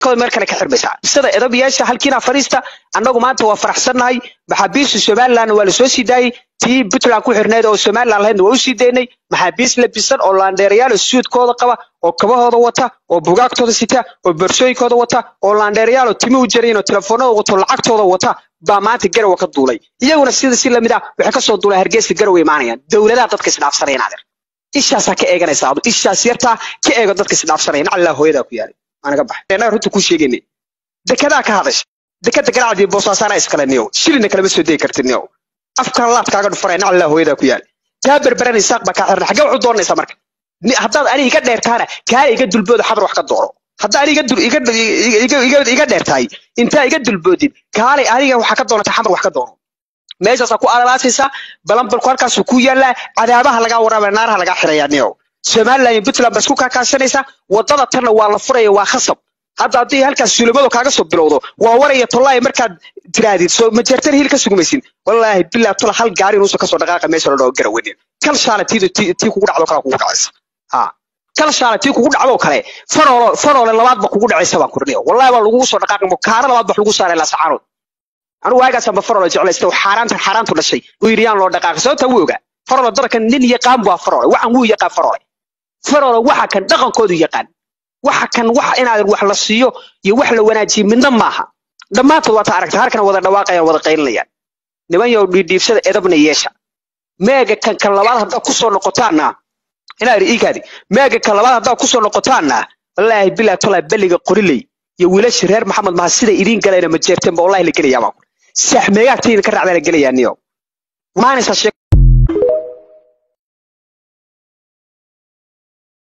dadkooda meel kale ka xirmaysaa sida edabiyaasha halkiina fariista annagu maanta waa faraxsanahay maxaabiista Soomaaliland waa la soo sidaayay tii Puntland ku xirneed oo Soomaaliland lahayd waa u sideynay maxaabiis labisan oo laandeerayaal suudkooda qaba oo kabahooda wata oo bugaagtooda sita oo boorsooyinkooda wata oo laandeerayaal oo timo u jareen oo telefoonada wato lacagtooda wata baa maanta Garowe ka duulay iyaguna sida si lamid ah waxay ka soo duulay Hargeysa Garowe imaanayaan dawladaha dadka isdhaafsanayaan adeer ishaas ka eeganaysaa ishaas yarta ka eego dadka isdhaafsanayaan Allah hooyada ku yaali anaga baxay runta ku sheegaynay dekada ka hadash dekada garaacdi boosaasana iskala niyo shilina kala soo deey kartiniyo afka laad kaaga dhufarayna Allah hooyada ku yaali taa berberan isaaq ba ka xirna xaga wuxuu doonaysaa marka haddaad aniga iga dheertaana kaa iga dulboodo xabar wax ka dooro hadda aniga iga dheertaay inta iga dulboodin kaale aniga waxa ka doonata xabar wax ka dooro meeshaas ku alaalaasaysa balanbalku halkaas ku yaala cadaabaha laga warama naaraha laga xirayaaniyo Soomaaliland iyo Puntland bas ku ka kaashanaysa wadada tan waa la furaya waa khasab hadda hadii halkaas suulamadu kaaga soo bilowdo waa waraya tolay markaad tiraadid soo ma jirtan hil ka sugmaysin wallahi billaah tol hal gaari inuu ka soo dhaqaaqa meesha loo Garowe kal shaalatiidu tii kugu dhacdo kala kugu dhacaysa kal shaalatiidu kugu dhacdo kale faroole labaad ba kugu dhacaysa baan kordhiyo wallahi waa lagu soo dhaqaaqay mukaara labaad ba lagu saaray la saaro anu waaga samba faroole jeclaysto xaaraantu dhashay oo yiriyaan loo dhaqaaqay soo tawooga faroole darkan nin yaqaan baa faroole waxan uu yaqaan faroole waxa kan dhaqankoodu yaqaan waxa kan wax inaad wax la siiyo iyo wax la wanaajiyo midna maaha dhamaantood waa aragtaa halkan wada dhawaaqayaan wada qaylinayaan niman yow dhiibsada edabna yeesha meega kan labaad hadda ku soo noqotaana inaad iikaadi meega kan labaad hadda ku soo noqotaana wallahi billaah tolay baliga qorilay iyo wiilasha reer maxamed ma sida idin galayna ma jeerteen wallahi la geliyaa sax meegaagtiin ka raacdana geliyaa niyo maana